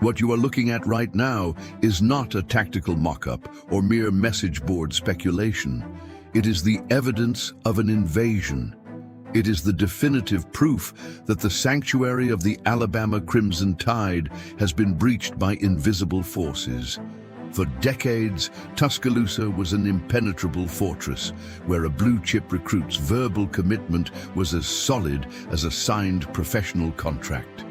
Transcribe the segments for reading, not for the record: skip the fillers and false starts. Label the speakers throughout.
Speaker 1: What you are looking at right now is not a tactical mock-up or mere message board speculation. It is the evidence of an invasion. It is the definitive proof that the sanctuary of the Alabama Crimson Tide has been breached by invisible forces. For decades, Tuscaloosa was an impenetrable fortress where a blue-chip recruit's verbal commitment was as solid as a signed professional contract.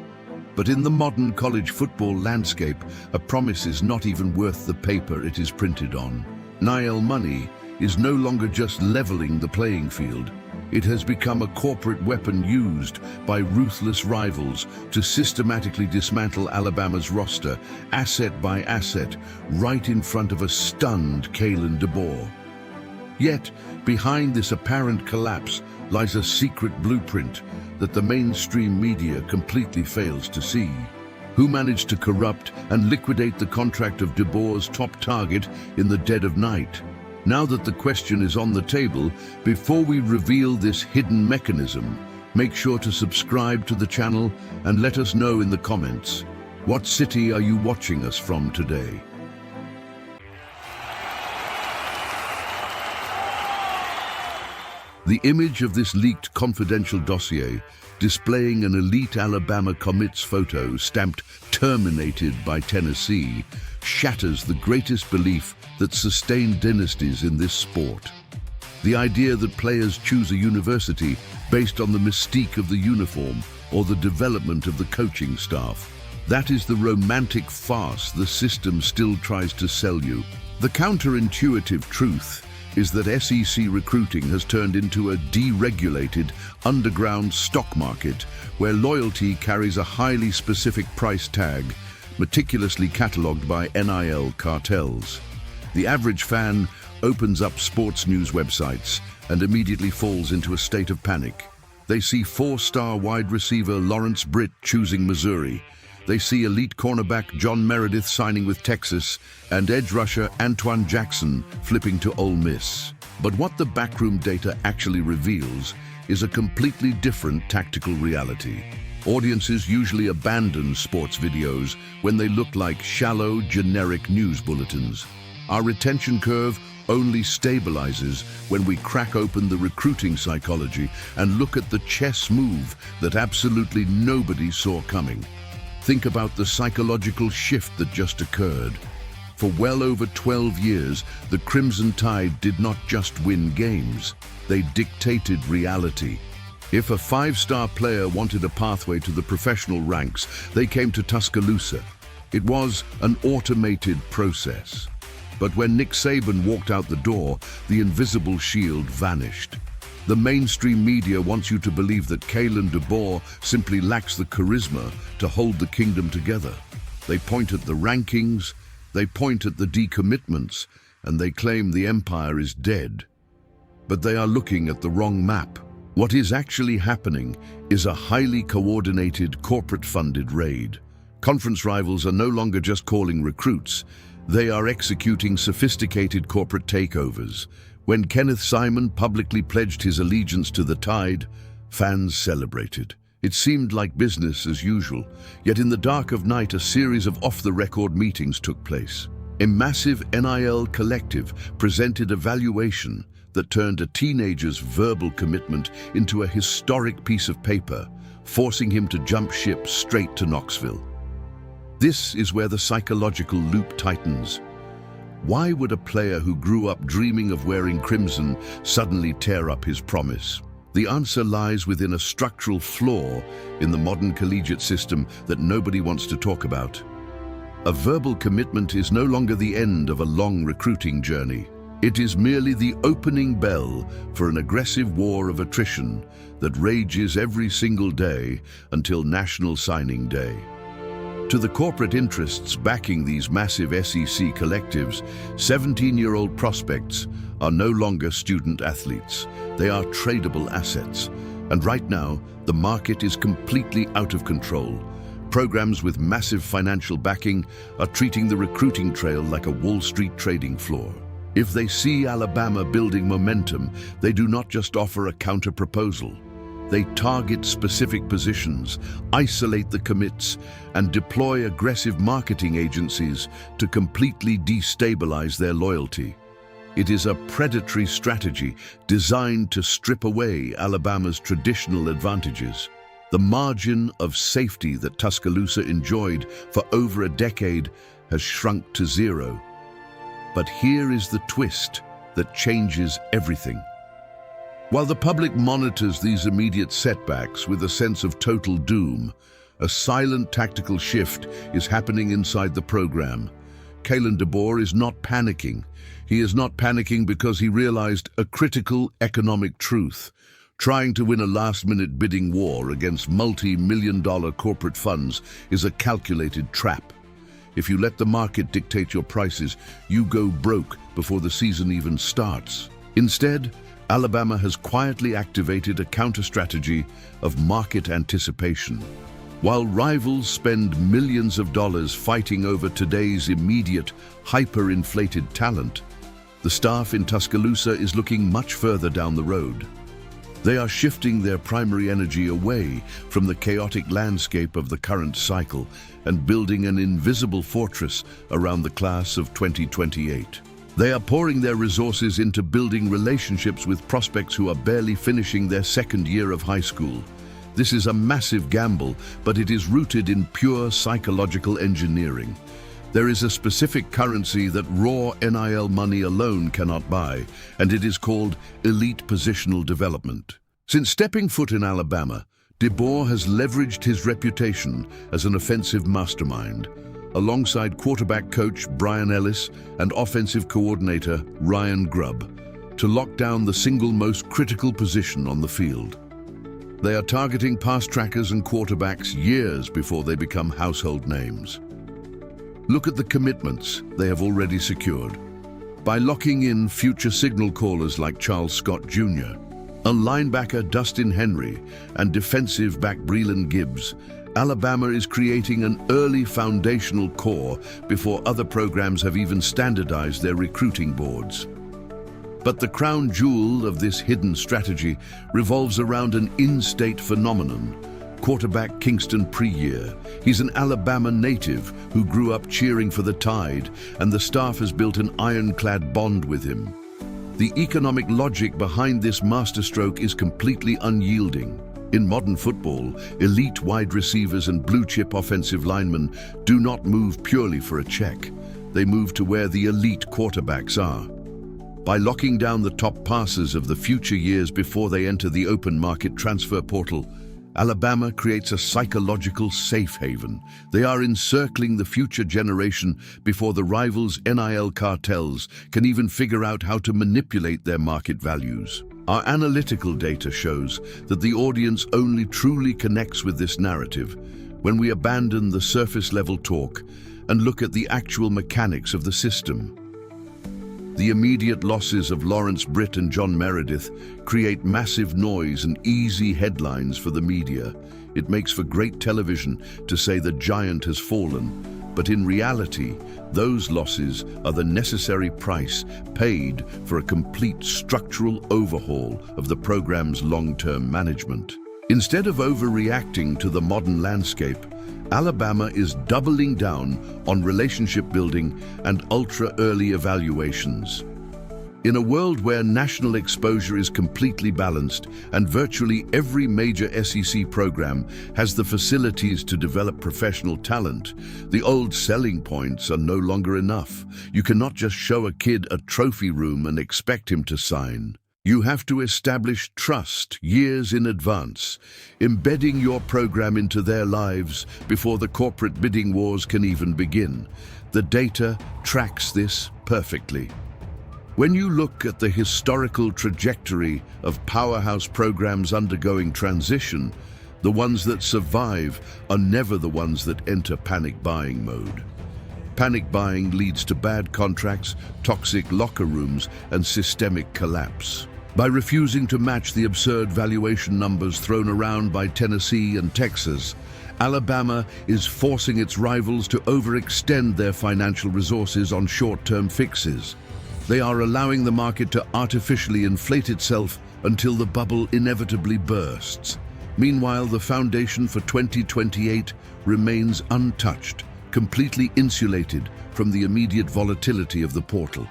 Speaker 1: But in the modern college football landscape, a promise is not even worth the paper it is printed on. NIL money is no longer just leveling the playing field. It has become a corporate weapon used by ruthless rivals to systematically dismantle Alabama's roster, asset by asset, right in front of a stunned Kalen DeBoer. Yet, behind this apparent collapse lies a secret blueprint that the mainstream media completely fails to see. Who managed to corrupt and liquidate the contract of DeBoer's top target in the dead of night? Now that the question is on the table, before we reveal this hidden mechanism, make sure to subscribe to the channel and let us know in the comments, what city are you watching us from today? The image of this leaked confidential dossier displaying an elite Alabama commits photo stamped "Terminated by Tennessee" shatters the greatest belief that sustained dynasties in this sport. The idea that players choose a university based on the mystique of the uniform or the development of the coaching staff. That is the romantic farce the system still tries to sell you. The counterintuitive truth is that SEC recruiting has turned into a deregulated, underground stock market where loyalty carries a highly specific price tag, meticulously catalogued by NIL cartels. The average fan opens up sports news websites and immediately falls into a state of panic. They see four-star wide receiver Lawrence Britt choosing Missouri. They see elite cornerback John Meredith signing with Texas and edge rusher Antoine Jackson flipping to Ole Miss. But what the backroom data actually reveals is a completely different tactical reality. Audiences usually abandon sports videos when they look like shallow, generic news bulletins. Our retention curve only stabilizes when we crack open the recruiting psychology and look at the chess move that absolutely nobody saw coming. Think about the psychological shift that just occurred. For well over 12 years, the Crimson Tide did not just win games, they dictated reality. If a five-star player wanted a pathway to the professional ranks, they came to Tuscaloosa. It was an automated process. But when Nick Saban walked out the door, the invisible shield vanished. The mainstream media wants you to believe that Kalen DeBoer simply lacks the charisma to hold the kingdom together. They point at the rankings, they point at the decommitments, and they claim the empire is dead. But they are looking at the wrong map. What is actually happening is a highly coordinated, corporate-funded raid. Conference rivals are no longer just calling recruits, they are executing sophisticated corporate takeovers. When Kenneth Simon publicly pledged his allegiance to the Tide, fans celebrated. It seemed like business as usual, yet in the dark of night a series of off-the-record meetings took place. A massive NIL collective presented a valuation that turned a teenager's verbal commitment into a historic piece of paper, forcing him to jump ship straight to Knoxville. This is where the psychological loop tightens. Why would a player who grew up dreaming of wearing crimson suddenly tear up his promise? The answer lies within a structural flaw in the modern collegiate system that nobody wants to talk about. A verbal commitment is no longer the end of a long recruiting journey. It is merely the opening bell for an aggressive war of attrition that rages every single day until National Signing Day. To the corporate interests backing these massive SEC collectives, 17-year-old prospects are no longer student athletes. They are tradable assets. And right now, the market is completely out of control. Programs with massive financial backing are treating the recruiting trail like a Wall Street trading floor. If they see Alabama building momentum, they do not just offer a counter-proposal. They target specific positions, isolate the commits, and deploy aggressive marketing agencies to completely destabilize their loyalty. It is a predatory strategy designed to strip away Alabama's traditional advantages. The margin of safety that Tuscaloosa enjoyed for over a decade has shrunk to zero. But here is the twist that changes everything. While the public monitors these immediate setbacks with a sense of total doom, a silent tactical shift is happening inside the program. Kalen DeBoer is not panicking. He is not panicking because he realized a critical economic truth. Trying to win a last-minute bidding war against multi-million-dollar corporate funds is a calculated trap. If you let the market dictate your prices, you go broke before the season even starts. Instead, Alabama has quietly activated a counter-strategy of market anticipation. While rivals spend millions of dollars fighting over today's immediate, hyper-inflated talent, the staff in Tuscaloosa is looking much further down the road. They are shifting their primary energy away from the chaotic landscape of the current cycle and building an invisible fortress around the class of 2028. They are pouring their resources into building relationships with prospects who are barely finishing their second year of high school. This is a massive gamble, but it is rooted in pure psychological engineering. There is a specific currency that raw NIL money alone cannot buy, and it is called elite positional development. Since stepping foot in Alabama, DeBoer has leveraged his reputation as an offensive mastermind, alongside quarterback coach Brian Ellis and offensive coordinator Ryan Grubb, to lock down the single most critical position on the field. They are targeting pass trackers and quarterbacks years before they become household names. Look at the commitments they have already secured. By locking in future signal callers like Charles Scott Jr., a linebacker Dustin Henry, and defensive back Breland Gibbs, Alabama is creating an early foundational core before other programs have even standardized their recruiting boards. But the crown jewel of this hidden strategy revolves around an in-state phenomenon: quarterback Kingston Preyear. He's an Alabama native who grew up cheering for the Tide, and the staff has built an ironclad bond with him. The economic logic behind this masterstroke is completely unyielding. In modern football, elite wide receivers and blue-chip offensive linemen do not move purely for a check. They move to where the elite quarterbacks are. By locking down the top passes of the future years before they enter the open market transfer portal, Alabama creates a psychological safe haven. They are encircling the future generation before the rivals' NIL cartels can even figure out how to manipulate their market values. Our analytical data shows that the audience only truly connects with this narrative when we abandon the surface-level talk and look at the actual mechanics of the system. The immediate losses of Lawrence Britt and John Meredith create massive noise and easy headlines for the media. It makes for great television to say the giant has fallen, but in reality, those losses are the necessary price paid for a complete structural overhaul of the program's long-term management. Instead of overreacting to the modern landscape, Alabama is doubling down on relationship building and ultra-early evaluations. In a world where national exposure is completely balanced and virtually every major SEC program has the facilities to develop professional talent, the old selling points are no longer enough. You cannot just show a kid a trophy room and expect him to sign. You have to establish trust years in advance, embedding your program into their lives before the corporate bidding wars can even begin. The data tracks this perfectly. When you look at the historical trajectory of powerhouse programs undergoing transition, the ones that survive are never the ones that enter panic buying mode. Panic buying leads to bad contracts, toxic locker rooms, and systemic collapse. By refusing to match the absurd valuation numbers thrown around by Tennessee and Texas, Alabama is forcing its rivals to overextend their financial resources on short-term fixes. They are allowing the market to artificially inflate itself until the bubble inevitably bursts. Meanwhile, the foundation for 2028 remains untouched, completely insulated from the immediate volatility of the portal.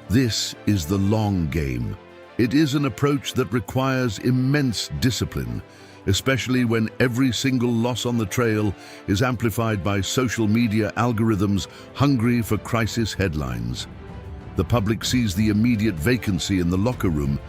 Speaker 1: This is the long game. It is an approach that requires immense discipline, especially when every single loss on the trail is amplified by social media algorithms hungry for crisis headlines. The public sees the immediate vacancy in the locker room,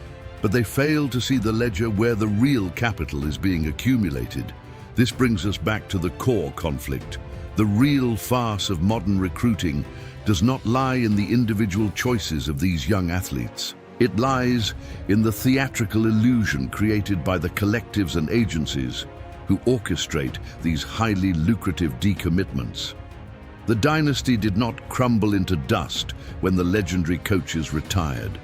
Speaker 1: but they fail to see the ledger where the real capital is being accumulated. This brings us back to the core conflict. The real farce of modern recruiting does not lie in the individual choices of these young athletes. It lies in the theatrical illusion created by the collectives and agencies who orchestrate these highly lucrative decommitments. The dynasty did not crumble into dust when the legendary coaches retired.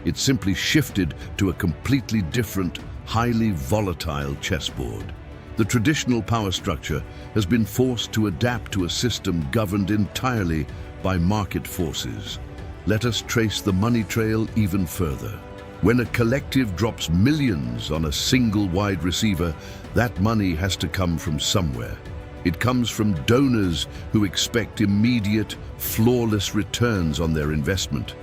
Speaker 1: It simply shifted to a completely different, highly volatile chessboard. The traditional power structure has been forced to adapt to a system governed entirely by market forces. Let us trace the money trail even further. When a collective drops millions on a single wide receiver, that money has to come from somewhere. It comes from donors who expect immediate, flawless returns on their investment.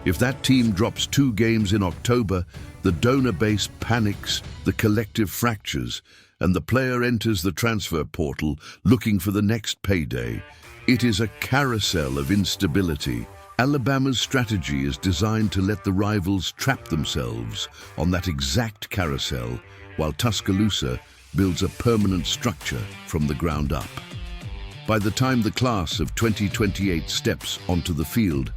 Speaker 1: If that team drops 2 games in October, the donor base panics, the collective fractures, and the player enters the transfer portal looking for the next payday. It is a carousel of instability. Alabama's strategy is designed to let the rivals trap themselves on that exact carousel, while Tuscaloosa builds a permanent structure from the ground up. By the time the class of 2028 steps onto the field,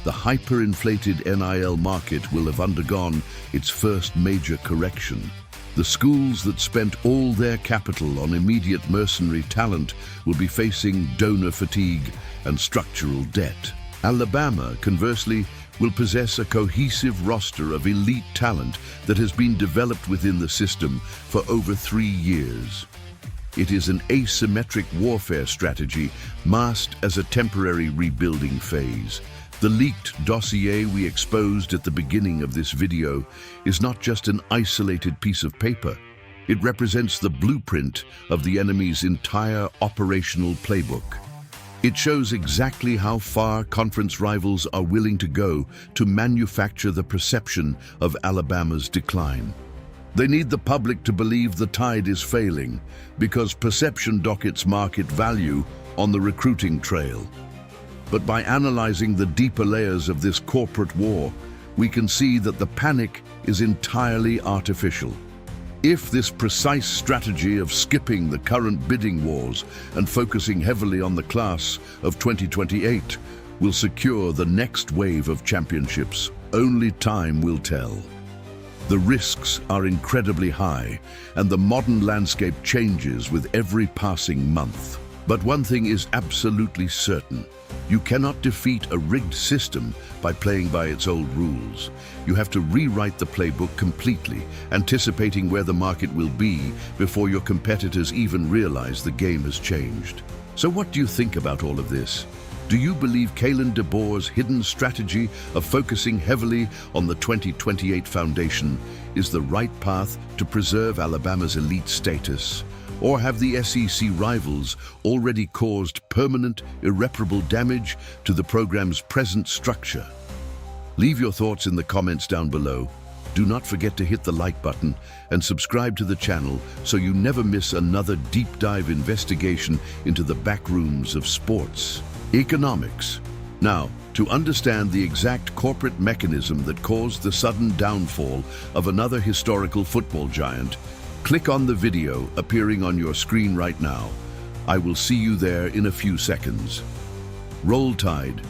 Speaker 1: the hyperinflated NIL market will have undergone its first major correction. The schools that spent all their capital on immediate mercenary talent will be facing donor fatigue and structural debt. Alabama, conversely, will possess a cohesive roster of elite talent that has been developed within the system for over 3 years. It is an asymmetric warfare strategy masked as a temporary rebuilding phase. The leaked dossier we exposed at the beginning of this video is not just an isolated piece of paper. It represents the blueprint of the enemy's entire operational playbook. It shows exactly how far conference rivals are willing to go to manufacture the perception of Alabama's decline. They need the public to believe the tide is failing because perception dockets market value on the recruiting trail. But by analyzing the deeper layers of this corporate war, we can see that the panic is entirely artificial. If this precise strategy of skipping the current bidding wars and focusing heavily on the class of 2028 will secure the next wave of championships, only time will tell. The risks are incredibly high, and the modern landscape changes with every passing month. But one thing is absolutely certain. You cannot defeat a rigged system by playing by its old rules. You have to rewrite the playbook completely, anticipating where the market will be before your competitors even realize the game has changed. So what do you think about all of this? Do you believe Kalen DeBoer's hidden strategy of focusing heavily on the 2028 foundation is the right path to preserve Alabama's elite status? Or have the SEC rivals already caused permanent, irreparable damage to the program's present structure? Leave your thoughts in the comments down below. Do not forget to hit the like button and subscribe to the channel so you never miss another deep dive investigation into the backrooms of sports economics. Now, to understand the exact corporate mechanism that caused the sudden downfall of another historical football giant, click on the video appearing on your screen right now. I will see you there in a few seconds. Roll Tide.